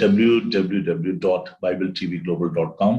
www.bibletvglobal.com।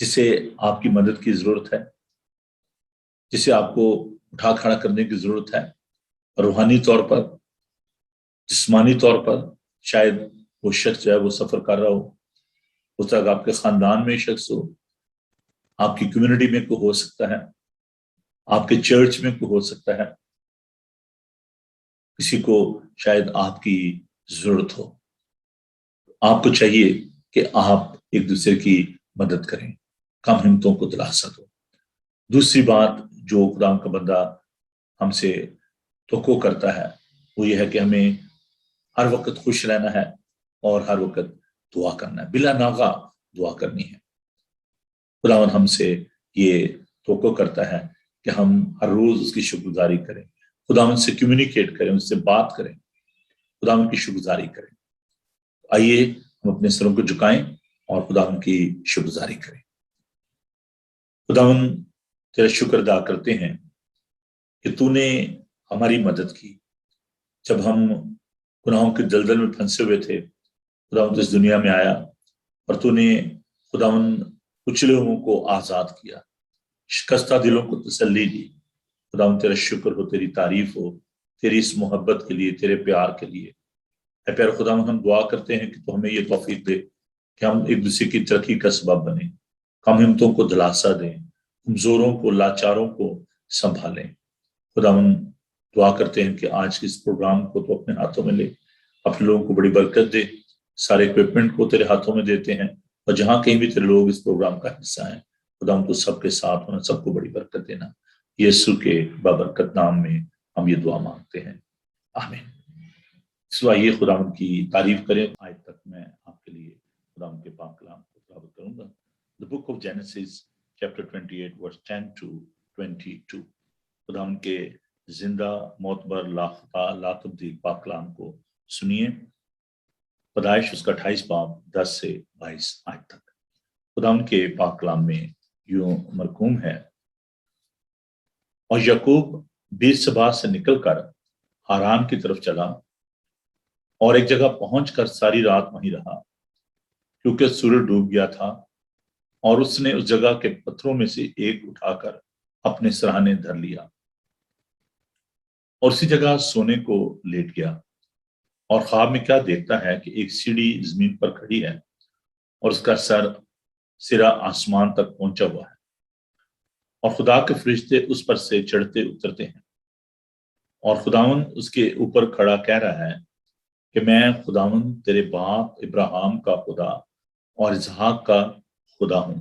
جسے آپ کی مدد کی ضرورت ہے، جسے آپ کو اٹھا کھڑا کرنے کی ضرورت ہے، روحانی طور پر، جسمانی طور پر۔ شاید وہ شخص جو ہے وہ سفر کر رہا ہو، اس طرح آپ کے خاندان میں شخص ہو، آپ کی کمیونٹی میں کوئی ہو سکتا ہے، آپ کے چرچ میں کوئی ہو سکتا ہے، کسی کو شاید آپ کی ضرورت ہو۔ آپ کو چاہیے کہ آپ ایک دوسرے کی مدد کریں، کم ہمتوں کو دلاسا دو۔ دوسری بات جو خدا کا بندہ ہم سے توقع کرتا ہے وہ یہ ہے کہ ہمیں ہر وقت خوش رہنا ہے اور ہر وقت دعا کرنا ہے، بلا ناغہ دعا کرنی ہے۔ خداوند ہم سے یہ توقع کرتا ہے کہ ہم ہر روز اس کی شکر گزاری کریں، خداوند سے کمیونیکیٹ کریں، اس سے بات کریں، خداوند کی شکر گزاری کریں۔ آئیے ہم اپنے سروں کو جھکائیں اور خداوند کی شکر گزاری کریں۔ خداوند تیرا شکر ادا کرتے ہیں کہ تو نے ہماری مدد کی جب ہم گناہوں کے دلدل میں پھنسے ہوئے تھے۔ خداوند اس دنیا میں آیا اور تو نے خداوند کچلے ہوئوں کو آزاد کیا، شکستہ دلوں کو تسلی دی۔ خداوند تیرا شکر ہو، تیری تعریف ہو، تیری اس محبت کے لیے، تیرے پیار کے لیے۔ اے پیارے خداوند، ہم دعا کرتے ہیں کہ تو ہمیں یہ توفیق دے کہ ہم ایک دوسرے کی ترقی کا سبب بنیں، کم ہمتوں کو دلاسا دیں، کمزوروں کو، لاچاروں کو سنبھالیں۔ خداوند دعا کرتے ہیں کہ آج کے اس پروگرام کو تو اپنے ہاتھوں میں لے، اپنے لوگوں کو بڑی برکت دے۔ سارے اکوپمنٹ کو تیرے ہاتھوں میں دیتے ہیں، اور جہاں کہیں بھی تیرے لوگ اس پروگرام کا حصہ ہیں، خداوند تو سب کے ساتھ ہونا، سب کو بڑی برکت دینا۔ یسوع کے بابرکت نام میں ہم یہ دعا مانگتے ہیں، آمین۔ آئیے خداوند کی تعریف کریں۔ آج تک میں آپ کے لیے خداوند کے پاک کلام کو تلاوت کروں گا۔ The book of Genesis chapter 28 verse 10 to 22۔ خداوند کے زندہ، معتبر، لاخطا، لا تبدیل پاک کلام کو سنیے۔ پیدائش اس کا 28 باب 10 سے 22 آیت تک۔ خداوند کے پاک کلام میں یوں مرقوم ہے، اور یعقوب بیر سبا سے نکل کر ہاران کی طرف چلا اور ایک جگہ پہنچ کر ساری رات وہیں رہا، کیونکہ سورج ڈوب گیا تھا، اور اس نے اس جگہ کے پتھروں میں سے ایک اٹھا کر اپنے سرہانے دھر لیا اور اسی جگہ سونے کو لیٹ گیا۔ اور خواب میں کیا دیکھتا ہے کہ ایک سیڑھی زمین پر کھڑی ہے اور اس کا سرا آسمان تک پہنچا ہوا ہے، اور خدا کے فرشتے اس پر سے چڑھتے اترتے ہیں، اور خداوند اس کے اوپر کھڑا کہہ رہا ہے کہ میں خداوند تیرے باپ ابراہیم کا خدا اور اسحاق کا خدا ہوں۔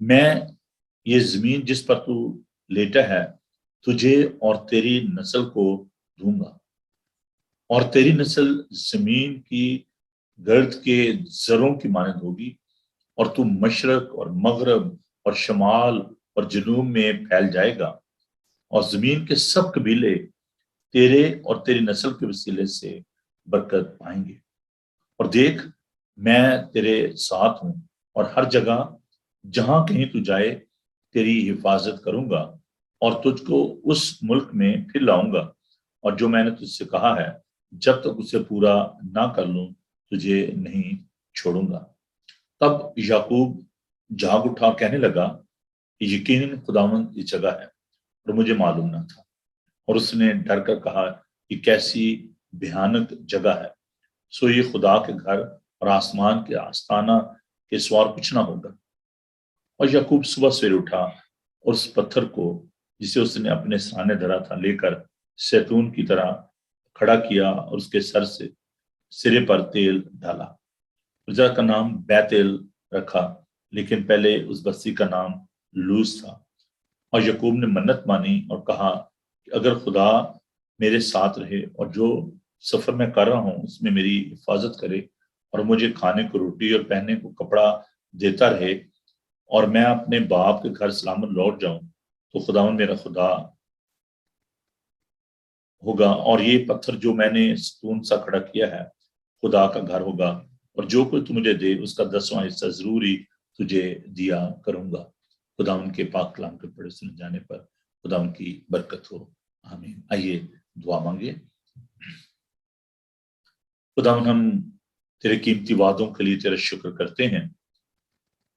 میں یہ زمین جس پر تو لیٹا ہے تجھے اور تیری نسل کو دوں گا، اور تیری نسل زمین کی گرد کے ذروں کی مانند ہوگی، اور تو مشرق اور مغرب اور شمال اور جنوب میں پھیل جائے گا، اور زمین کے سب قبیلے تیرے اور تیری نسل کے وسیلے سے برکت پائیں گے۔ اور دیکھ، میں تیرے ساتھ ہوں، اور ہر جگہ جہاں کہیں تو جائے تیری حفاظت کروں گا، اور تجھ کو اس ملک میں پھر لاؤں گا، اور جو میں نے تجھ سے کہا ہے جب تک اسے پورا نہ کر لوں تجھے نہیں چھوڑوں گا۔ تب یعقوب جاگ اٹھا اور کہنے لگا کہ یقیناً خداوند اس جگہ ہے اور مجھے معلوم نہ تھا، اور اس نے ڈر کر کہا کہ کیسی بھیانک جگہ ہے، سو یہ خدا کے گھر اور آسمان کے آستانہ کے سوار کچھ نہ ہوگا۔ اور یعقوب صبح سویرے اٹھا اور اس پتھر کو جسے اس نے اپنے سرانے دھرا تھا لے کر زیتون کی طرح کھڑا کیا، اور اس کے سرے پر تیل ڈالا۔ اس جگہ کا نام بیتل رکھا، لیکن پہلے اس بستی کا نام لوز تھا۔ اور یعقوب نے منت مانی اور کہا کہ اگر خدا میرے ساتھ رہے اور جو سفر میں کر رہا ہوں اس میں میری حفاظت کرے، اور مجھے کھانے کو روٹی اور پہننے کو کپڑا دیتا رہے، اور میں اپنے باپ کے گھر سلامت لوٹ جاؤں، تو خداوند میرا خدا ہوگا، اور یہ پتھر جو میں نے ستون سا کھڑا کیا ہے خدا کا گھر ہوگا، اور جو کوئی تو مجھے دے اس کا 10واں حصہ ضرور ہی تجھے دیا کروں گا۔ خداوند کے پاک کلام کے پڑھے سنے جانے پر خداوند کی برکت ہو، آمین۔ آئیے دعا مانگے۔ خداوند ہم تیرے قیمتی وعدوں کے لیے تیرا شکر کرتے ہیں۔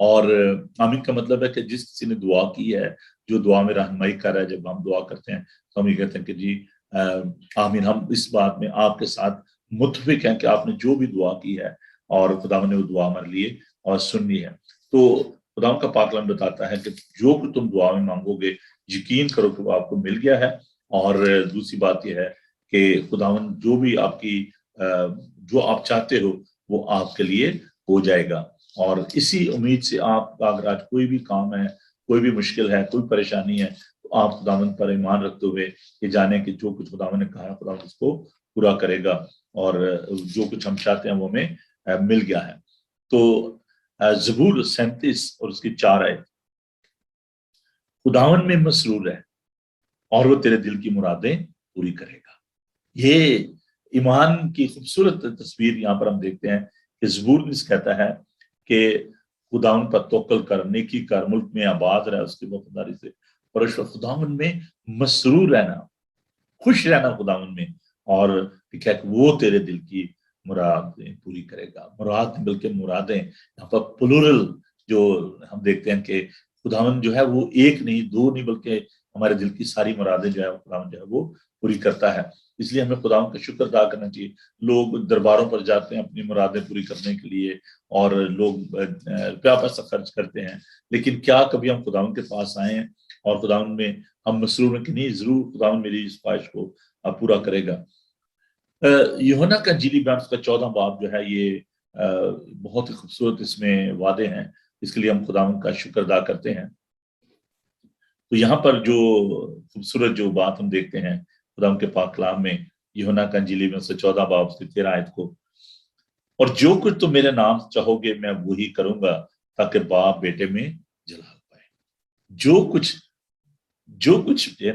اور آمین کا مطلب ہے کہ جس کسی نے دعا کی ہے، جو دعا میں رہنمائی کر رہا ہے، جب ہم دعا کرتے ہیں تو ہم یہ کہتے ہیں کہ جی آمین، ہم اس بات میں آپ کے ساتھ متفق ہیں کہ آپ نے جو بھی دعا کی ہے اور خداوند نے وہ دعا ہمارے لیے اور سن لی ہے۔ تو خداوند کا پاک کلام بتاتا ہے کہ جو کہ تم دعا میں مانگو گے یقین کرو کہ وہ آپ کو مل گیا ہے، اور دوسری بات یہ ہے کہ خداوند جو بھی آپ کی جو آپ چاہتے ہو وہ آپ کے لیے ہو جائے گا۔ اور اسی امید سے آپ کا اگر آج کوئی بھی کام ہے، کوئی بھی مشکل ہے، کوئی پریشانی ہے، تو آپ خداوند پر ایمان رکھتے ہوئے یہ جانیں کہ جو کچھ خداوند نے کہا ہے خداوند اس کو پورا کرے گا، اور جو کچھ ہم چاہتے ہیں وہ ہمیں مل گیا ہے۔ تو زبور 37 اور اس کی 4 آیت، خداوند میں مسرور ہے اور وہ تیرے دل کی مرادیں پوری کرے گا۔ یہ ایمان کی خوبصورت تصویر یہاں پر ہم دیکھتے ہیں کہ زبور اس کہتا ہے کہ خداوند پر توکل کر، نیکی کر، ملک میں آباد رہ اس کی وفاداری سے، اور اس خداوند میں مسرور رہنا، خوش رہنا خداوند میں، اور لکھا ہے کہ وہ تیرے دل کی مرادیں پوری کرے گا۔ مراد بلکہ مرادیں یہاں پر پلورل جو ہم دیکھتے ہیں کہ خداوند جو ہے وہ ایک نہیں، دو نہیں، بلکہ ہمارے دل کی ساری مرادیں جو ہے خداوند جو ہے وہ پوری کرتا ہے۔ اس لیے ہمیں خداوند کا شکر ادا کرنا چاہیے۔ لوگ درباروں پر جاتے ہیں اپنی مرادیں پوری کرنے کے لیے، اور لوگ روپیہ پیسہ خرچ کرتے ہیں، لیکن کیا کبھی ہم خداوند کے پاس آئے ہیں اور خداوند میں ہم مسرور ہیں کہ نہیں ضرور خداوند میری اس خواہش کو پورا کرے گا۔ یوحنا کا انجیلی بیان کا 14 باب جو ہے یہ بہت ہی خوبصورت اس میں وعدے ہیں، اس کے لیے ہم خداوند کا شکر ادا کرتے ہیں۔ تو یہاں پر جو خوبصورت جو بات ہم دیکھتے ہیں خداوند کے پاک کلام میں، یوحنا کا انجیلی میں سے 14 باب اس کی 13 آیت کو، اور جو کچھ تم میرے نام چاہو گے میں وہی کروں گا تاکہ باپ بیٹے میں جلال پائے۔ جو کچھ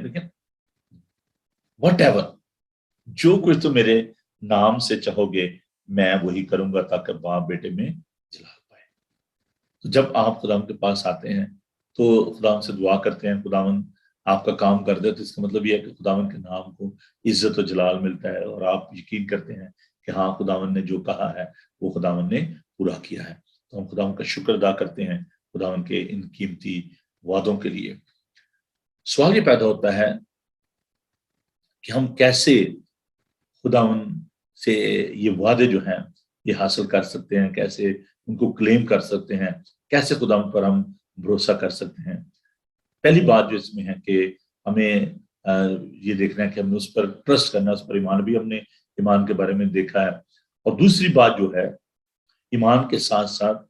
دیکھیں وٹ ایور، جو کچھ تم میرے نام سے چاہو گے میں وہی کروں گا تاکہ باپ بیٹے میں جلال پائے۔ تو جب آپ خداوند کے پاس آتے ہیں تو خداوند سے دعا کرتے ہیں، خداوند آپ کا کام کر دے، تو اس کا مطلب یہ ہے کہ خداوند کے نام کو عزت و جلال ملتا ہے، اور آپ یقین کرتے ہیں کہ ہاں خداوند نے جو کہا ہے وہ خداوند نے پورا کیا ہے۔ تو ہم خداوند کا شکر ادا کرتے ہیں خداوند کے ان قیمتی وعدوں کے لیے۔ سوال یہ پیدا ہوتا ہے کہ ہم کیسے خداوند سے یہ وعدے جو ہیں یہ حاصل کر سکتے ہیں، کیسے ان کو کلیم کر سکتے ہیں، کیسے خداوند پر ہم بھروسہ کر سکتے ہیں۔ پہلی بات جو اس میں ہے کہ ہمیں یہ دیکھنا ہے کہ ہم نے اس پر ٹرسٹ کرنا ہے، اس پر ایمان، بھی ہم نے ایمان کے بارے میں دیکھا ہے۔ اور دوسری بات جو ہے، ایمان کے ساتھ ساتھ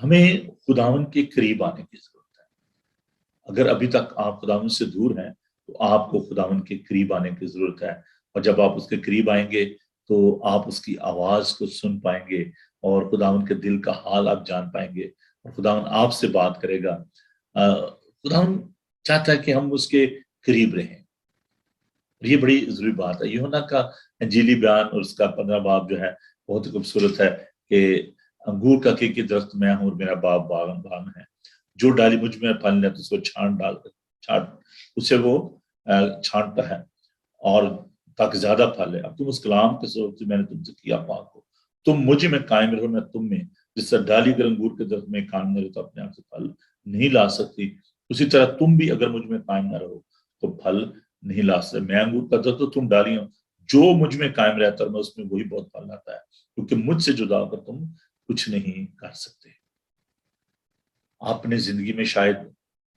ہمیں خداوند کے قریب آنے کی ضرورت ہے۔ اگر ابھی تک آپ خداوند سے دور ہیں تو آپ کو خداوند کے قریب آنے کی ضرورت ہے، اور جب آپ اس کے قریب آئیں گے تو آپ اس کی آواز کو سن پائیں گے، اور خداوند کے دل کا حال آپ جان پائیں گے، اور خداوند آپ سے بات کرے گا۔ خداوند چاہتا ہے کہ ہم اس کے قریب رہیں، یہ بڑی ضروری بات ہے۔ یوحنا کا انجیلی بیان اور اس کا 15 باب جو ہے بہت ہی خوبصورت ہے کہ انگور کا حقیقی درخت میں ہوں اور میرا باپ باغبان ہے، جو ڈالی مجھ میں پھل ہے تو اس کو اسے وہ چھانٹتا ہے اور تاکہ زیادہ پھل ہے۔ اب تم اس کلام کے سبب سے میں نے تم سے کیا پاک ہو، تم مجھے میں قائم رہو میں تم میں، جس طرح ڈالی اگر انگور کے درخت میں قائم نہ رہو تو اپنے آپ سے پھل نہیں لا سکتی، اسی طرح تم بھی اگر مجھ میں قائم نہ رہو تو پھل نہیں لا سکتے۔ میں انگور کا درخت تو تم ڈالیاں، جو مجھ میں قائم رہتا ہے میں اس میں وہی بہت پھل لاتا ہے، کیونکہ مجھ سے جدا ہو کر تم کچھ نہیں کر سکتے۔ آپ نے زندگی میں شاید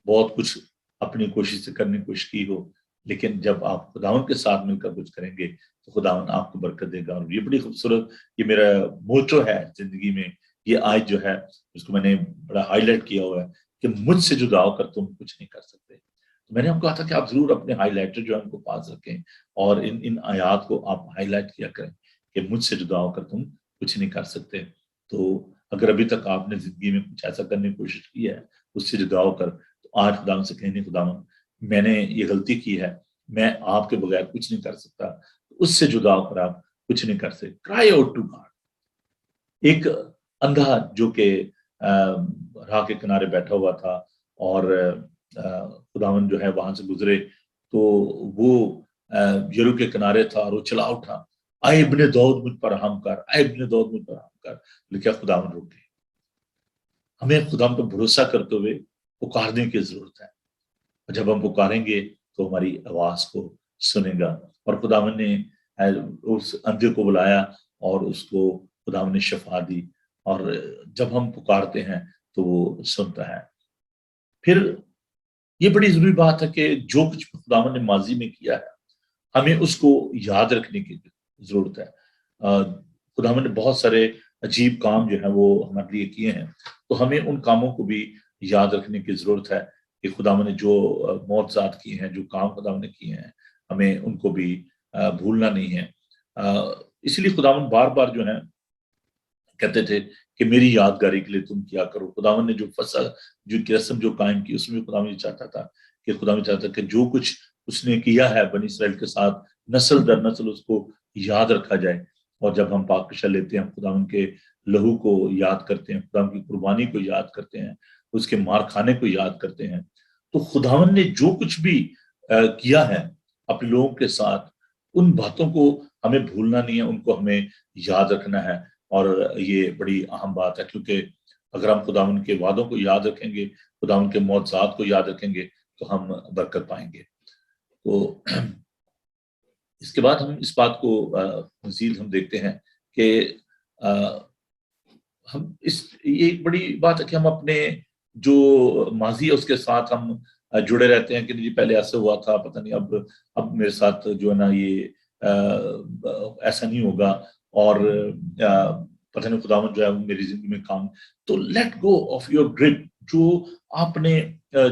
بہت کچھ اپنی کوشش سے کرنے کی کوشش کی ہو، لیکن جب آپ خداوند کے ساتھ مل کر کچھ کریں گے تو خداوند آپ کو برکت دے گا۔ اور یہ بڑی خوبصورت، یہ میرا موٹو ہے زندگی میں، یہ آیت جو ہے اس کو میں نے بڑا ہائی لائٹ کیا ہوا ہے کہ مجھ سے جدا ہو کر تم کچھ نہیں کر سکتے۔ تو میں نے آپ کو کہا تھا کہ آپ ضرور اپنے ہائی لائٹر جو ہے ان کو پاس رکھیں، اور ان آیات کو آپ ہائی لائٹ کیا کریں کہ مجھ سے جدا ہو کر تم کچھ نہیں کر سکتے۔ تو اگر ابھی تک آپ نے زندگی میں کچھ ایسا کرنے کی کوشش کی ہے اس سے جدا ہو کر، تو آج خداوند سے کہنے خداوند میں نے یہ غلطی کی ہے، میں آپ کے بغیر کچھ نہیں کر سکتا، اس سے جدا ہو کر آپ کچھ نہیں کر سکتے۔ cry out to God۔ ایک اندھا جو کہ راہ کے کنارے بیٹھا ہوا تھا، اور خداوند جو ہے وہاں سے گزرے تو وہ یرو کے کنارے تھا اور وہ چلا اٹھا، اے ابن داؤد مجھ پر رحم کر، اے ابن داؤد مجھ پر رحم کر، لیکن خداوند رک گئے۔ ہمیں خدا پہ بھروسہ کرتے ہوئے پکارنے کی ضرورت ہے. اور جب ہم پکاریں گے تو ہماری آواز کو سنے گا. اور خداوند نے اس اندھے کو بلایا اور اس کو خداوند نے شفا دی. اور جب ہم پکارتے ہیں تو وہ سنتا ہے. پھر یہ بڑی ضروری بات ہے کہ جو کچھ خداوند نے ماضی میں کیا ہے ہمیں اس کو یاد رکھنے کی ضرورت ہے. خداوند نے بہت سارے عجیب کام جو ہیں وہ ہمارے لیے کیے ہیں، تو ہمیں ان کاموں کو بھی یاد رکھنے کی ضرورت ہے کہ خداوند نے جو معجزات کیے ہیں، جو کام خداوند نے کیے ہیں، ہمیں ان کو بھی بھولنا نہیں ہے. اس لیے خداوند بار بار جو ہے کہتے تھے کہ میری یادگاری کے لیے تم کیا کرو. خداوند نے جو فصل جو رسم جو قائم کی، اس میں خداوند چاہتا تھا کہ خداوند چاہتا کہ جو کچھ اس نے کیا ہے بنی اسرائیل کے ساتھ، نسل در نسل اس کو یاد رکھا جائے. اور جب ہم پاک لیتے ہیں، خداوند کے لہو کو یاد کرتے ہیں، خداوند کی قربانی کو یاد کرتے ہیں، اس کے مار کھانے کو یاد کرتے ہیں، تو خداوند نے جو کچھ بھی کیا ہے اپنے لوگوں کے ساتھ، ان باتوں کو ہمیں بھولنا نہیں ہے، ان کو ہمیں یاد رکھنا ہے. اور یہ بڑی اہم بات ہے، کیونکہ اگر ہم خداوند کے وعدوں کو یاد رکھیں گے، خداوند کے معجزات کو یاد رکھیں گے، تو ہم برکت پائیں گے. تو اس کے بعد ہم اس بات کو مزید ہم دیکھتے ہیں کہ ہم یہ ایک بڑی بات ہے کہ ہم اپنے جو ماضی ہے اس کے ساتھ ہم جڑے رہتے ہیں کہ جی پہلے ایسے ہوا تھا، پتہ نہیں اب میرے ساتھ جو ہے نا یہ ایسا نہیں ہوگا، اور پتہ نہیں خداوند جو ہے میری زندگی میں کام. تو let go of your grip. جو آپ نے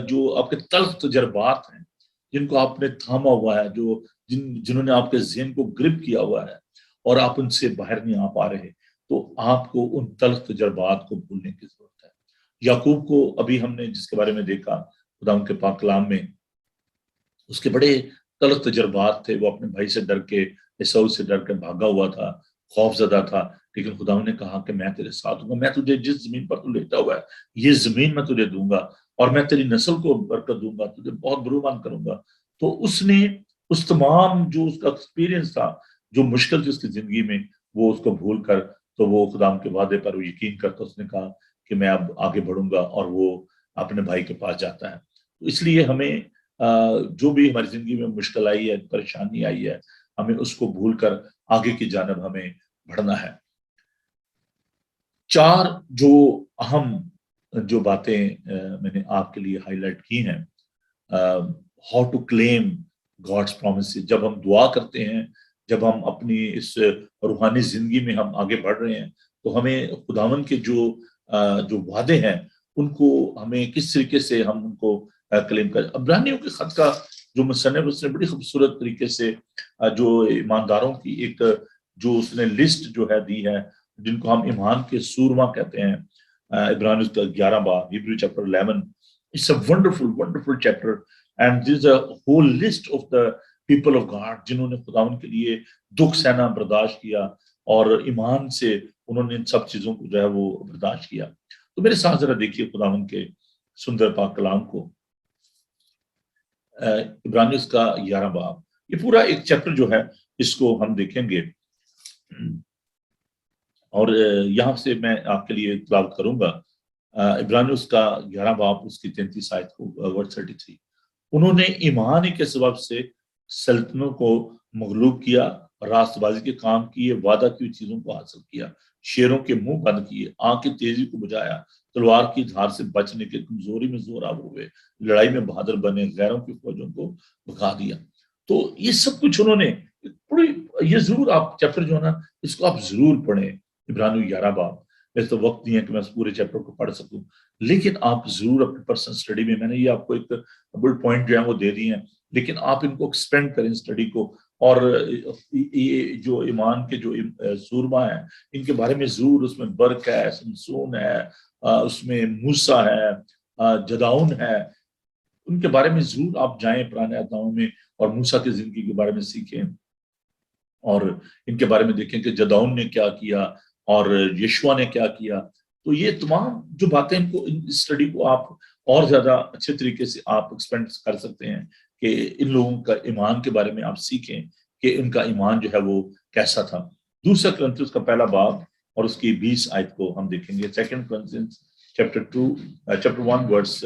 جو آپ کے تلخ تجربات ہیں جن کو آپ نے تھاما ہوا ہے، جو جنہوں نے آپ کے ذہن کو گرپ کیا ہوا ہے اور آپ ان سے باہر نہیں آ پا رہے، تو آپ کو ان تلخ تجربات کو بھولنے کی ضرورت ہے. یعقوب کو ابھی ہم نے جس کے بارے میں دیکھا خداوند کے پاک کلام میں، اس کے بڑے تلخ تجربات تھے. وہ اپنے بھائی سے ڈر کے، عیساؤ سے ڈر کے بھاگا ہوا تھا، خوف زدہ تھا، لیکن خداوند نے کہا کہ میں تیرے ساتھ ہوں گا. میں تجھے جس زمین پر تو لیٹا ہوا ہے یہ زمین میں تجھے دوں گا، اور میں تیری نسل کو برکت دوں گا، تجھے بہت بروان کروں گا. تو اس نے اس تمام جو اس کا ایکسپیرینس تھا، جو مشکل تھی اس کی زندگی میں، وہ اس کو بھول کر تو وہ خداوند کے وعدے پر وہ یقین کرتا. اس نے کہا کہ میں اب آگے بڑھوں گا، اور وہ اپنے بھائی کے پاس جاتا ہے. تو اس لیے ہمیں جو بھی ہماری زندگی میں مشکل آئی ہے، پریشانی آئی ہے، ہمیں اس کو بھول کر آگے کی جانب ہمیں بڑھنا ہے. 4 جو اہم جو باتیں میں نے آپ کے لیے ہائی لائٹ کی ہیں. How to claim God's promises. جب ہم دعا کرتے ہیں، جب ہم اپنی اس روحانی زندگی میں ہم آگے بڑھ رہے ہیں، تو ہمیں خداوند کے جو وعدے ہیں ان کو ہمیں کس طریقے سے ہم ان کو کلیم کریں. عبرانیوں کے خط کا جو مصنف اس نے بڑی خوبصورت طریقے سے جو ایمانداروں کی ایک جو اس نے لسٹ جو ہے دی ہے، جن کو ہم ایمان کے سورما کہتے ہیں. عبرانیوں کا 11 باب، Hebrew chapter 11. It's a wonderful chapter, and this is a whole list of the people of God جنہوں نے خداوند کے لیے دکھ سہنا برداشت کیا، اور ایمان سے انہوں نے ان سب چیزوں کو جو ہے وہ برداشت کیا. تو میرے ساتھ ذرا دیکھیے خداوند کے سندر پاک کلام کو. عبرانیوں کا 11 باب، یہ پورا ایک چیپٹر جو ہے اس کو ہم دیکھیں گے، اور یہاں سے میں آپ کے لیے تلاوت کروں گا. عبرانیوں کا 11 باب اس کی 33 آیت کو، ورڈ 33. انہوں نے ایمان ہی کے سبب سے سلطنوں کو مغلوب کیا، راست بازی کے کام کیے، وعدہ کی چیزوں کو حاصل کیا، شیروں کے منہ بند کیے، آنکھ کی تیزی کو بجایا، تلوار کی دھار سے بچنے کے کمزوری میں زور آور ہوئے، لڑائی میں بہادر بنے، غیروں کی فوجوں کو بھگا دیا. تو یہ سب کچھ انہوں نے یہ ضرور آپ چیپٹر جو ہے نا اس کو آپ ضرور پڑھیں. عبرانیوں 11 باب. میرے تو وقت نہیں ہے کہ میں اس پورے چیپٹر کو پڑھ سکوں، لیکن آپ ضرور اپنے پرسنل اسٹڈی میں نے یہ آپ کو ایک بل پوائنٹ جو ہے وہ دے دی ہیں، لیکن آپ ان کو ایکسپینڈ کریں اسٹڈی کو. اور یہ جو ایمان کے جو سورما ہیں ان کے بارے میں ضرور، اس میں برق ہے، سمسون ہے، اس میں موسیٰ ہے، جداؤن ہے، ان کے بارے میں ضرور آپ جائیں پرانے عہد میں اور موسیٰ کی زندگی کے بارے میں سیکھیں، اور ان کے بارے میں دیکھیں کہ جداؤن نے کیا کیا اور یشوع نے کیا کیا. تو یہ تمام جو باتیں ان کو اسٹڈی کو آپ اور زیادہ اچھے طریقے سے آپ ایکسپینڈ کر سکتے ہیں کہ ان لوگوں کا ایمان کے بارے میں آپ سیکھیں کہ ان کا ایمان جو ہے وہ کیسا تھا. دوسرا کرنتھیوس کا 1 باب اور اس کی 20 آیت کو ہم دیکھیں گے. 2 Corinthians chapter 1 verse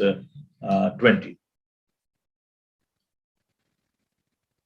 20.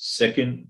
2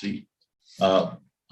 3।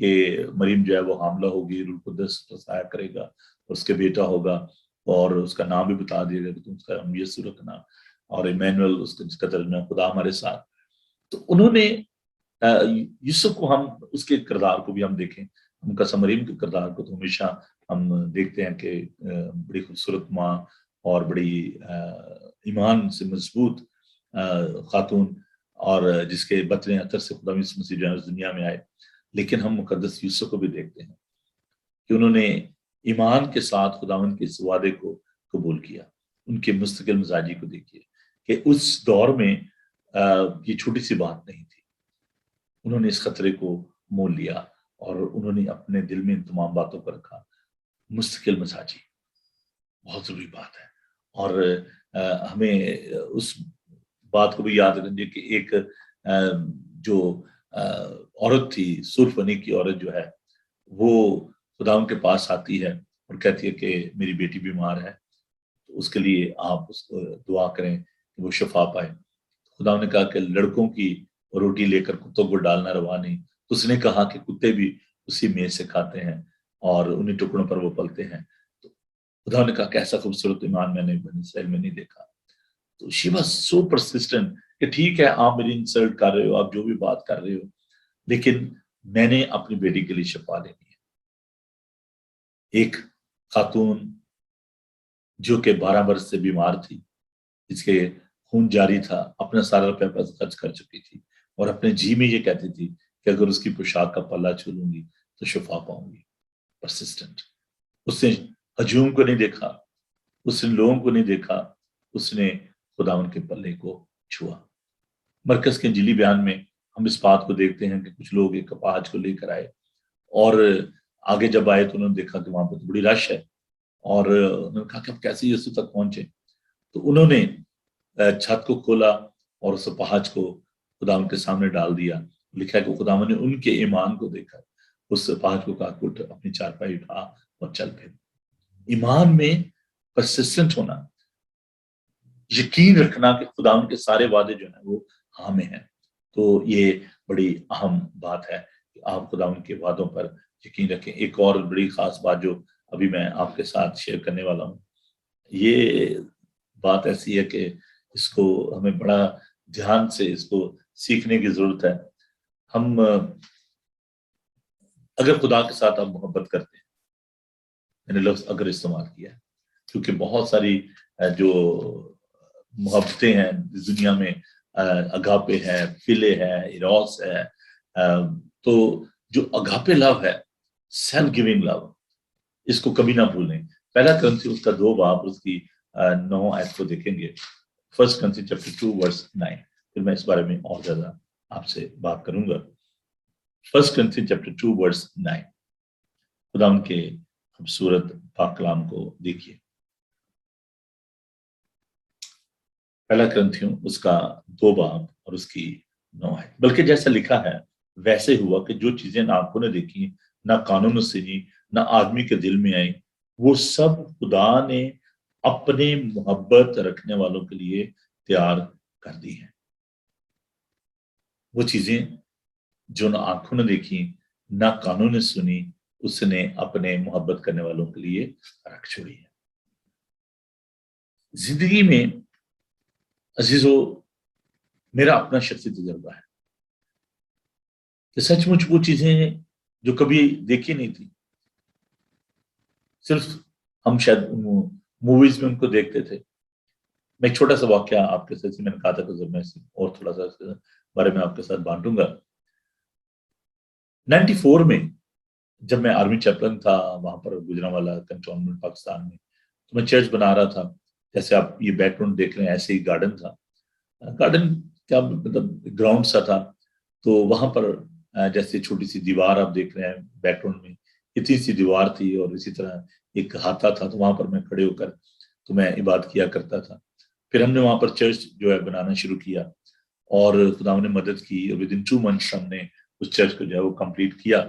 کہ مریم جو ہے وہ حاملہ ہوگی، روح القدس سایہ کرے گا، اس کے بیٹا ہوگا، اور اس کا نام بھی بتا دیا گیا کہ تم اس کا نام یسوع رکھنا، اور ایمینوئل اس کا جس کا ترجمہ خدا ہمارے ساتھ۔ تو انہوں نے یوسف کو، ہم اس کے کردار کو بھی ہم دیکھیں، ہم قسم مریم کے کردار کو تو ہمیشہ ہم دیکھتے ہیں کہ بڑی خوبصورت ماں اور بڑی ایمان سے مضبوط خاتون، اور جس کے بطن اثر سے خدا یسوع مسیح جو ہے اس دنیا میں آئے۔ لیکن ہم مقدس یوسف کو بھی دیکھتے ہیں کہ انہوں نے ایمان کے ساتھ خداوند کے اس وعدے کو قبول کیا۔ ان کے مستقل مزاجی کو دیکھیے کہ اس دور میں یہ چھوٹی سی بات نہیں تھی، انہوں نے اس خطرے کو مول لیا اور انہوں نے اپنے دل میں ان تمام باتوں پر رکھا۔ مستقل مزاجی بہت ضروری بات ہے، اور ہمیں اس بات کو بھی یاد رکھیں کہ ایک جو عورت تھی، سرخ بنی کی عورت جو ہے، وہ خدا ان کے پاس آتی ہے اور کہتی ہے کہ میری بیٹی بیمار ہے، تو اس کے لیے آپ اس کو دعا کریں کہ وہ شفا پائے۔ خدا نے کہا کہ لڑکوں کی روٹی لے کر کتوں کو ڈالنا روا نہیں، تو اس نے کہا کہ کتے بھی اسی میز سے کھاتے ہیں اور انہیں ٹکڑوں پر وہ پلتے ہیں۔ تو خدا نے کہا کہ ایسا خوبصورت ایمان میں نے بنی اسرائیل میں نہیں دیکھا۔ تو شی واز سو پرسسٹنٹ کہ ٹھیک ہے آپ میری انسلٹ کر رہے ہو، آپ جو بھی بات کر رہے ہو، لیکن میں نے اپنی بیٹی کے لیے شفا لینی ہے۔ ایک خاتون جو کہ 12 برس سے بیمار تھی، جس کے خون جاری تھا، اپنا سارا روپیہ خرچ کر چکی تھی، اور اپنے جی میں یہ کہتی تھی کہ اگر اس کی پوشاک کا پلہ چھو لوں گی تو شفا پاؤں گی۔ پرسسٹنٹ۔ اس نے ہجوم کو نہیں دیکھا، اس نے لوگوں کو نہیں دیکھا، اس نے خداوند کے پلے کو چھوا۔ مرکز کے انجیلی بیان میں ہم اس بات کو دیکھتے ہیں کہ کچھ لوگ ایک اپاہج کو لے کر آئے، اور آگے جب آئے تو انہوں نے دیکھا کہ وہاں پہ بڑی رش ہے، اور انہوں نے کہا کہ اب کیسے یسوع تک پہنچے۔ تو انہوں نے چھت کو کھولا اور اس اپاہج کو خداوند کے سامنے ڈال دیا۔ لکھا ہے کہ خداوند نے ان کے ایمان کو دیکھا، اس اپاہج کو کہا کہ اٹھ، اپنی چارپائی اٹھا اور چل پھر۔ ایمان میں پرسسٹنٹ ہونا، یقین رکھنا کہ خداوند کے سارے وعدے جو ہیں وہ ہاں میں ہیں، تو یہ بڑی اہم بات ہے کہ آپ خداوند کے وعدوں پر یقین رکھیں۔ ایک اور بڑی خاص بات جو ابھی میں آپ کے ساتھ شیئر کرنے والا ہوں، یہ بات ایسی ہے کہ اس کو ہمیں بڑا دھیان سے اس کو سیکھنے کی ضرورت ہے۔ ہم اگر خدا کے ساتھ آپ محبت کرتے ہیں، میں نے لفظ اگر استعمال کیا ہے کیونکہ بہت ساری جو محبتیں ہیں دنیا میں، اگاپے ہے، فلے ہے، ایروس ہے، تو جو اگاپے لو ہے، سیلف گیونگ لو، اس کو کبھی نہ بھولیں۔ پہلا کرنتھی اس کا 2 باب اس کی 9 آیت کو دیکھیں گے، 1 Corinthians chapter 2 verse 9۔ پھر میں اس بارے میں اور زیادہ آپ سے بات کروں گا۔ 1 Corinthians chapter 2 verse 9، خدا ان کے خوبصورت پاک کلام کو دیکھیے۔ پہلا کرنتھیوں اس کا 2 باب اور اس کی 9 آیت۔ بلکہ جیسا لکھا ہے ویسے ہوا کہ جو چیزیں نہ آنکھوں نے دیکھی، نہ کانوں نے سنی، نہ آدمی کے دل میں آئی، وہ سب خدا نے اپنے محبت رکھنے والوں کے لیے تیار کر دی ہیں۔ وہ چیزیں جو نہ آنکھوں نے دیکھی، نہ کانوں نے سنی، اس نے اپنے محبت کرنے والوں کے لیے رکھ چھوڑی ہے۔ زندگی میں عزیزو، میرا اپنا شخصی تجربہ ہے کہ سچ مچ وہ چیزیں جو کبھی دیکھی نہیں تھی، صرف ہم شاید موویز میں ان کو دیکھتے تھے۔ میں ایک چھوٹا سا واقعہ آپ کے ساتھ، میں نے کہا تھا کہ میں اور تھوڑا سا اس بارے میں آپ کے ساتھ بانٹوں گا۔ 94 میں جب میں آرمی چیپلن تھا وہاں پر گجرانوالہ کنٹونمنٹ پاکستان میں، تو میں چرچ بنا رہا تھا۔ جیسے آپ یہ بیک گراؤنڈ دیکھ رہے ہیں ایسے ہی گارڈن تھا، گارڈن کیا مطلب گراؤنڈ سا تھا، تو وہاں پر جیسے چھوٹی سی دیوار آپ دیکھ رہے ہیں بیک گراؤنڈ میں، اتنی سی دیوار تھی، اور اسی طرح ایک ہاتھا تھا، تو وہاں پر میں کھڑے ہو کر تو میں عبادت کیا کرتا تھا۔ پھر ہم نے وہاں پر چرچ جو ہے بنانا شروع کیا، اور خدا نے مدد کی، اور ود ان 2 months ہم نے اس چرچ کو جو ہے وہ کمپلیٹ کیا۔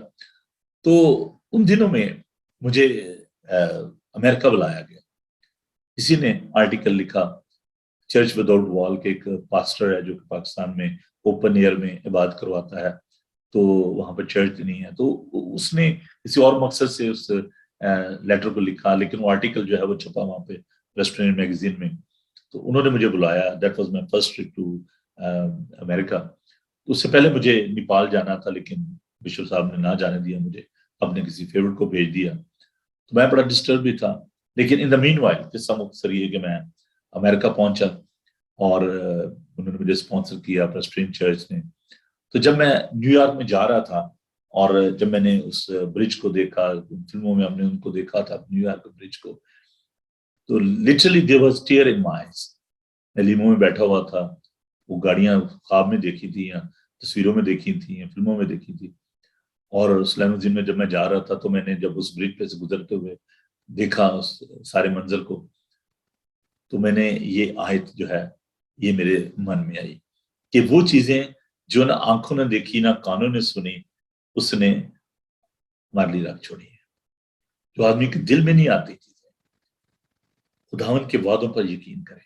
تو ان دنوں میں مجھے امریکہ بلایا گیا، کسی نے آرٹیکل لکھا، چرچ وداؤٹ وال کے ایک پاسٹر ہے جو کہ پاکستان میں اوپن ایئر میں عبادت کرواتا ہے، تو وہاں پر چرچ نہیں ہے، تو اس نے کسی اور مقصد سے اس لیٹر کو لکھا، لیکن وہ آرٹیکل جو ہے وہ چھپا وہاں پہ ریسٹورینٹ میگزین میں. تو انہوں نے مجھے بلایا. That was my first trip to America. تو اس سے پہلے مجھے نیپال جانا تھا، لیکن بشپ صاحب نے نہ جانے دیا مجھے، اپنے کسی فیورٹ کو بھیج دیا. تو میں بڑا ڈسٹرب بھی تھا. لیکن ان دا مین وائل قصہ مختصر یہ کہ میں امریکہ پہنچا اور انہوں نے مجھے اسپانسر کیا پریسبٹرین چرچ نے. تو جب میں نیو یارک میں جا رہا تھا اور جب میں نے اس برج کو دیکھا، فلموں میں ہم نے ان کو دیکھا تھا نیو یارک برج کو، تو literally there was tear in my eyes. میں لیمو میں بیٹھا ہوا تھا، وہ گاڑیاں خواب میں دیکھی تھی یا تصویروں میں دیکھی تھی یا فلموں میں دیکھی تھی. اور اس لیموزین میں جب میں جا رہا تھا تو میں نے جب اس برج پہ سے گزرتے ہوئے دیکھا اس سارے منظر کو، تو میں نے یہ آیت جو ہے یہ میرے من میں آئی کہ وہ چیزیں جو نہ آنکھوں نے دیکھی نہ کانوں نے سنی، اس نے ہمارے لیے رکھ چھوڑی ہے. جو آدمی کے دل میں نہیں آتی چیزیں. خداوند کے وعدوں پر یقین کریں.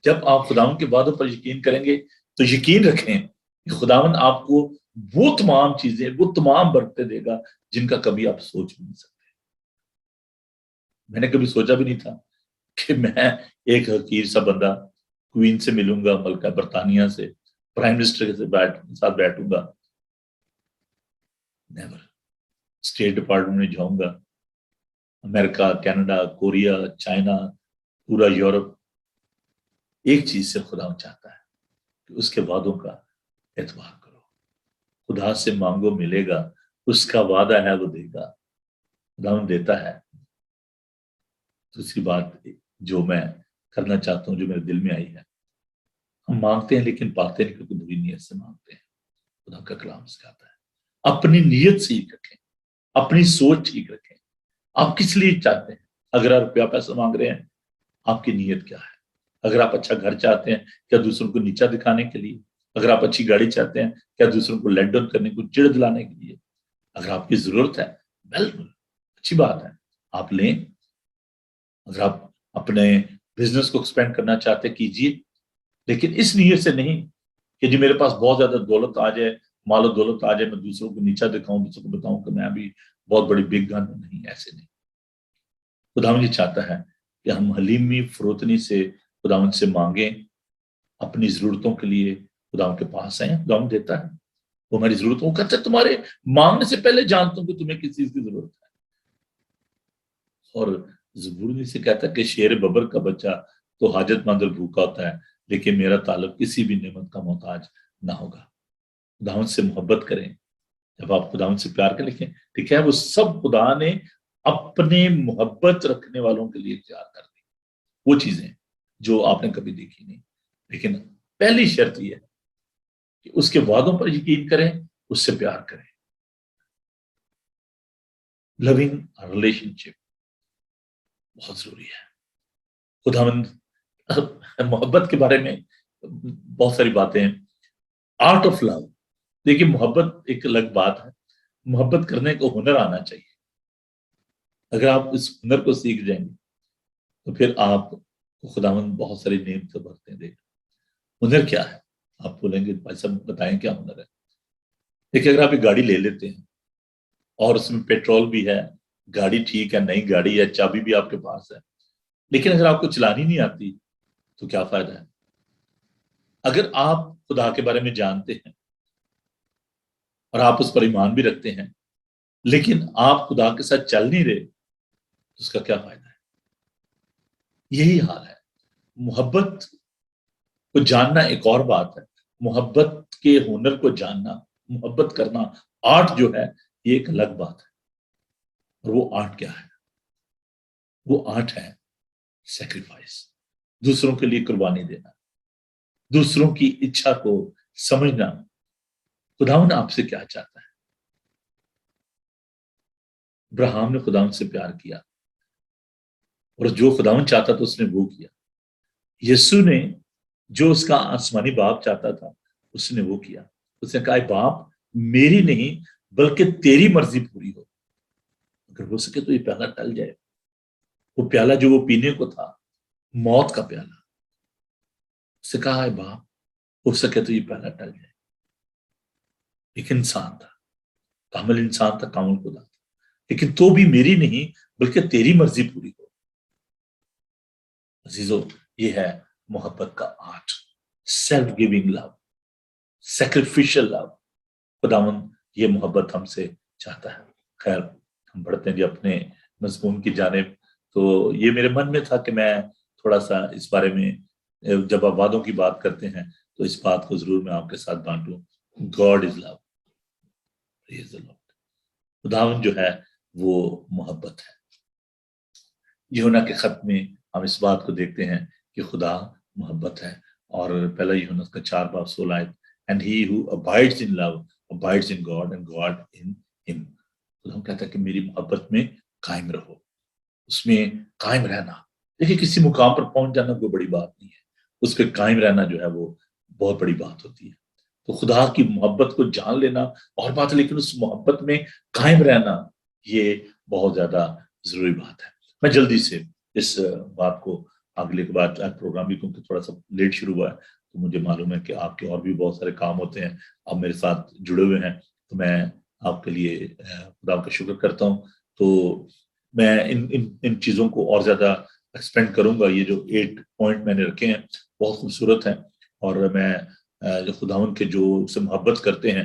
جب آپ خداوند کے وعدوں پر یقین کریں گے تو یقین رکھیں کہ خداوند آپ کو وہ تمام چیزیں، وہ تمام برکتیں دے گا جن کا کبھی آپ سوچ بھی نہیں سکتے. میں نے کبھی سوچا بھی نہیں تھا کہ میں ایک حقیر سا بندہ کوئین سے ملوں گا، ملکہ برطانیہ سے، پرائم منسٹر کے ساتھ بیٹھوں گا. نیور. اسٹیٹ ڈپارٹمنٹ میں جاؤں گا. امریکہ، کینیڈا، کوریا، چائنا، پورا یورپ. ایک چیز سے خدا چاہتا ہے کہ اس کے وعدوں کا اعتبار کرو. خدا سے مانگو ملے گا، اس کا وعدہ ہے وہ دے گا. خدا دیتا ہے. دوسری بات جو میں کرنا چاہتا ہوں، جو میرے دل میں آئی ہے، ہم مانگتے ہیں لیکن پاتے نہیں کیونکہ بری نیت سے مانگتے ہیں. خدا کا کلام سکھاتا ہے اپنی نیت ٹھیک رکھیں، اپنی سوچ ٹھیک رکھیں. آپ کس لیے چاہتے ہیں؟ اگر آپ روپیہ پیسہ مانگ رہے ہیں، آپ کی نیت کیا ہے؟ اگر آپ اچھا گھر چاہتے ہیں، کیا دوسروں کو نیچا دکھانے کے لیے؟ اگر آپ اچھی گاڑی چاہتے ہیں، کیا دوسروں کو لیٹ ڈاؤن کرنے کو، چڑ دلانے کے لیے؟ اگر آپ کی ضرورت ہے، بالکل اچھی بات ہے، آپ لیں. اگر آپ اپنے بزنس کو ایکسپینڈ کرنا چاہتے کیجیے، لیکن اس نیت سے نہیں کہ جی میرے پاس بہت زیادہ دولت آ جائے، مال و دولت آ جائے، میں دوسروں کو نیچا دکھاؤں، دوسروں کو بتاؤں کہ میں بھی بہت بڑی بگ گن ہوں. نہیں، ایسے نہیں. خداوند یہ چاہتا ہے کہ ہم حلیمی فروتنی سے خداوند سے مانگیں، اپنی ضرورتوں کے لیے خداوند کے پاس آئیں. خداوند دیتا ہے، وہ ہماری ضرورتوں کو کہتا ہے تمہارے مانگنے سے پہلے جانتا ہوں کہ تمہیں کس چیز کی ضرورت ہے. اور زبور سے کہتا ہے کہ شیر ببر کا بچہ تو حاجت مند اور بھوکا ہوتا ہے، لیکن میرا تعلق کسی بھی نعمت کا محتاج نہ ہوگا. خداوند سے محبت کریں. جب آپ خداوند سے پیار کریں، لکھیں ٹھیک ہے، وہ سب خدا نے اپنے محبت رکھنے والوں کے لیے اختیار کر دی. وہ چیزیں جو آپ نے کبھی دیکھی نہیں. لیکن پہلی شرط یہ ہے کہ اس کے وعدوں پر یقین کریں، اس سے پیار کریں. لونگ ریلیشن شپ بہت ضروری ہے. خداوند محبت کے بارے میں بہت ساری باتیں ہیں. Art of love. دیکھیے محبت ایک الگ بات ہے، محبت کرنے کو ہنر آنا چاہیے. اگر آپ اس ہنر کو سیکھ جائیں گے تو پھر آپ کو خداوند بہت ساری نعمتیں برکتیں دے گا. ہنر کیا ہے؟ آپ بولیں گے بھائی صاحب بتائیں کیا ہنر ہے. دیکھیے اگر آپ ایک گاڑی لے لیتے ہیں اور اس میں پیٹرول بھی ہے، گاڑی ٹھیک ہے، نئی گاڑی ہے، چابی بھی آپ کے پاس ہے، لیکن اگر آپ کو چلانی نہیں آتی تو کیا فائدہ ہے؟ اگر آپ خدا کے بارے میں جانتے ہیں اور آپ اس پر ایمان بھی رکھتے ہیں، لیکن آپ خدا کے ساتھ چل نہیں رہے تو اس کا کیا فائدہ ہے؟ یہی حال ہے. محبت کو جاننا ایک اور بات ہے، محبت کے ہنر کو جاننا، محبت کرنا، آرٹ جو ہے یہ ایک الگ بات ہے. اور وہ آرٹ کیا ہے؟ وہ آرٹ ہے سیکریفائس. دوسروں کے لیے قربانی دینا، دوسروں کی اچھا کو سمجھنا. خداوند آپ سے کیا چاہتا ہے؟ ابراہیم نے خداوند سے پیار کیا اور جو خداوند چاہتا تھا اس نے وہ کیا. یسوع نے جو اس کا آسمانی باپ چاہتا تھا اس نے وہ کیا. اس نے کہا باپ میری نہیں بلکہ تیری مرضی پوری ہو. اگر ہو سکے تو یہ پیالہ ٹل جائے. وہ پیالہ جو وہ پینے کو تھا، موت کا پیالہ، اس سے کہا ہے باپ ہو سکے تو یہ پیالہ ٹل جائے. ایک انسان تھا, کامل انسان تھا, کامل خدا تھا, لیکن تو بھی میری نہیں بلکہ تیری مرضی پوری ہو. عزیزو, یہ ہے محبت کا آرٹ, سیلف گیونگ لو, سیکریفیشل لو. خداوند یہ محبت ہم سے چاہتا ہے. خیر, ہم بڑھتے ہیں جی اپنے مضمون کی جانب. تو یہ میرے من میں تھا کہ میں تھوڑا سا اس بارے میں, جب آپ وعدوں کی بات کرتے ہیں تو اس بات کو ضرور میں آپ کے ساتھ بانٹوں. گاڈ از لو, خداوند جو ہے وہ محبت ہے. یوحنا کے خط میں ہم اس بات کو دیکھتے ہیں کہ خدا محبت ہے, اور پہلا یوحنا کا 4:16 آیت, and he who abides in love abides in God and God in him. خدا کہتا ہے کہ میری محبت میں قائم رہو, اس میں قائم رہنا. دیکھیں, کسی مقام پر پہنچ جانا کوئی بڑی بات نہیں ہے, اس پہ قائم رہنا جو ہے وہ بہت بڑی بات ہوتی ہے. تو خدا کی محبت کو جان لینا اور بات ہے, لیکن اس محبت میں قائم رہنا یہ بہت زیادہ ضروری بات ہے. میں جلدی سے اس بات کو اگلے کے بعد پروگرام بھی, کیونکہ تھوڑا سا لیٹ شروع ہوا ہے تو مجھے معلوم ہے کہ آپ کے اور بھی بہت سارے کام ہوتے ہیں, آپ میرے ساتھ جڑے ہوئے ہیں, تو میں آپ کے لیے خدا کا شکر کرتا ہوں. تو میں ان چیزوں کو اور زیادہ ایکسپینڈ کروں گا. یہ جو 8 پوائنٹ میں نے رکھے ہیں بہت خوبصورت ہیں, اور میں جو خداوند کے جو اس سے محبت کرتے ہیں,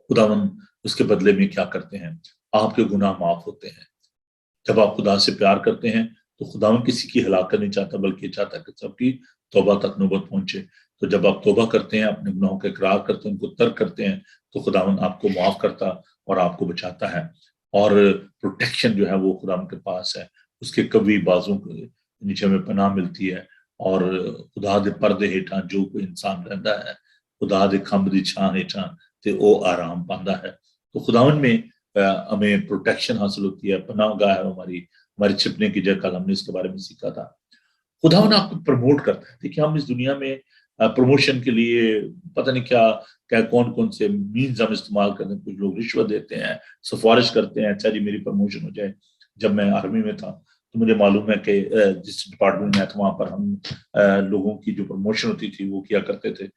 خداوند اس کے بدلے میں کیا کرتے ہیں, آپ کے گناہ معاف ہوتے ہیں. جب آپ خدا سے پیار کرتے ہیں تو خداوند کسی کی ہلاکت نہیں چاہتا, بلکہ چاہتا ہے کہ سب کی توبہ تک نوبت پہنچے. تو جب آپ توبہ کرتے ہیں, اپنے گناہوں کا اقرار کرتے ہیں, ان کو ترک کرتے ہیں, تو خداوند آپ کو معاف کرتا اور آپ کو بچاتا ہے. اور پروٹیکشن جو ہے وہ خداوند کے پاس ہے, اس کے قوی بازوں کے نیچے میں پناہ ملتی ہے. اور خدا دے پردے ہیٹھاں جو کوئی انسان رہتا ہے, خدا دے کھمب دی چھاں ہیٹھاں تے او آرام پاندا ہے. تو خداوند میں ہمیں پروٹیکشن حاصل ہوتی ہے, پناہ گاہ ہے ہماری چھپنے کی جگہ. کل ہم نے اس کے بارے میں سیکھا تھا. خداوند آپ کو پروموٹ کرتا ہے. دیکھیے, ہم اس دنیا میں پروموشن کے لیے پتہ نہیں کیا کون سے مینز ہم استعمال کرتے ہیں. کچھ لوگ رشوت دیتے ہیں, سفارش کرتے ہیں, اچھا جی میری پروموشن ہو جائے. جب میں آرمی میں تھا تو مجھے معلوم ہے کہ جس ڈپارٹمنٹ میں تھا وہاں پر ہم لوگوں کی جو پروموشن ہوتی تھی وہ کیا کرتے تھے.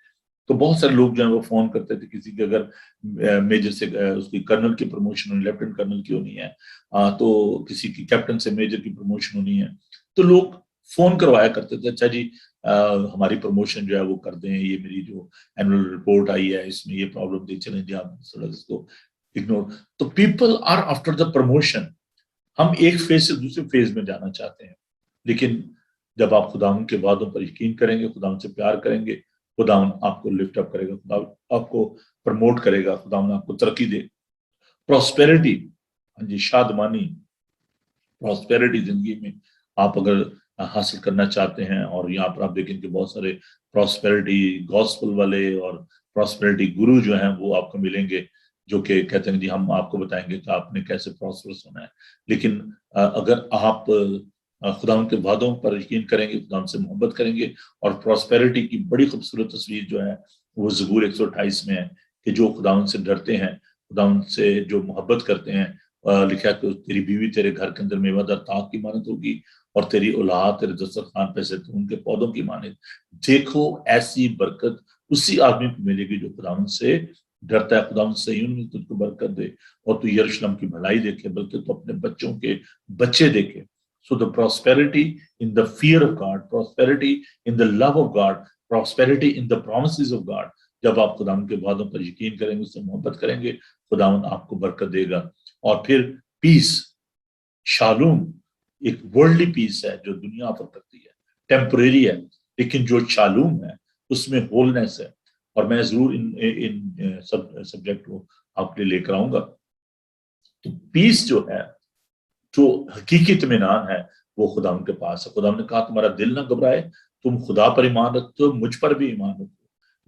تو بہت سارے لوگ جو ہیں وہ فون کرتے تھے, کسی کے اگر میجر سے اس کی کرنل کی پروموشن ہونی, لیفٹنٹ کرنل کی ہونی ہے, تو کسی کی کیپٹن سے میجر کی پروموشن ہونی ہے, تو لوگ فون کروایا کرتے تھے, اچھا جی ہماری پروموشن جو ہے وہ کر دیں, یہ میری جو اینول رپورٹ آئی ہے اس میں یہ پرابلم دی, چلیں جی آپ تھوڑا اس کو اگنور. تو people are after the promotion. ہم ایک فیز سے دوسرے فیز میں جانا چاہتے ہیں, لیکن جب آپ خداوند کے وعدوں پر یقین کریں گے, خداوند سے پیار کریں گے, خداوند آپ کو لفٹ اپ کرے گا, خداوند آپ کو پروموٹ کرے گا, خداوند آپ کو ترقی دے. پراسپیرٹی, ہاں جی, شادمانی, پراسپیرٹی زندگی میں آپ اگر حاصل کرنا چاہتے ہیں. اور یہاں پر آپ دیکھیں کہ بہت سارے پراسپیرٹی گاسپل والے اور پراسپیرٹی گرو جو ہیں وہ آپ کو ملیں گے, جو کہ کہتے ہیں جی ہم آپ کو بتائیں گے کہ آپ نے کیسے پراسپرس ہونا ہے. لیکن اگر آپ خداوند کے وعدوں پر یقین کریں گے, خداوند سے محبت کریں گے, اور پراسپیرٹی کی بڑی خوبصورت تصویر جو ہے وہ زبور 128 میں ہے کہ جو خداوند سے ڈرتے ہیں, خداوند سے جو محبت کرتے ہیں, لکھا کہ تیری بیوی تیرے گھر کے اندر میوہ تاک کی مانند ہوگی, اور تیری اولاد تیرے دسترخوان پہ زیتون کے پودوں کی مانند. دیکھو ایسی برکت اسی آدمی کو ملے گی جو خداوند سے ڈرتا ہے. خداوند صہیون میں تجھ کو برکت دے, اور تو یروشلم کی بھلائی دیکھے, بلکہ تو اپنے بچوں کے بچے دیکھے. So the prosperity in the fear of God, prosperity in the love of God, prosperity in the promises of God. جب آپ خداوند کے وعدوں پر یقین کریں گے, اس سے محبت کریں گے, خداوند آپ کو برکت دے گا. اور پھر پیس, شالوم, ایک ورلڈلی پیس ہے جو دنیا پر کرتی ہے, ٹیمپریری ہے, لیکن جو شالوم ہے اس میں ہولنس ہے. اور میں ضرور ان سبجیکٹ کو آپ کے لیے لے کر آؤں گا. تو پیس جو ہے, جو حقیقی اطمینان ہے, وہ خداوند کے پاس ہے. خداوند نے کہا تمہارا دل نہ گھبرائے, تم خدا پر ایمان رکھتے ہو, مجھ پر بھی ایمان رکھو.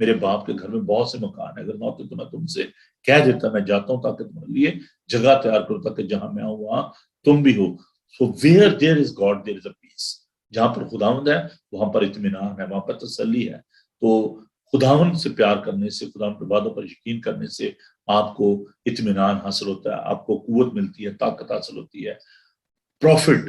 میرے باپ کے گھر میں بہت سے مکان ہیں, اگر نہ ہوتے تو میں تم سے کہہ دیتا, میں جاتا ہوں تاکہ تمہارے لیے جگہ تیار کروں, تاکہ جہاں میں ہوں وہاں تم بھی ہو. So where there is God, there is a peace. جہاں پر خداوند ہے وہاں پر اطمینان ہے, وہاں پر تسلی ہے. تو خداوند سے پیار کرنے سے, خداوند کے وعدوں پر یقین کرنے سے آپ کو اطمینان حاصل ہوتا ہے, آپ کو قوت ملتی ہے, طاقت حاصل ہوتی ہے. Profit,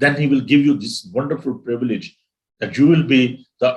Then he will give you this wonderful privilege that you will be the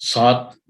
7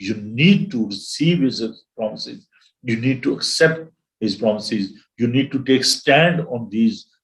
you need to receive his promises, you need to accept his promises, you need to take stand on these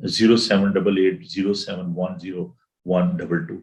0788010122।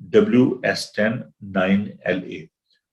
WS109LA।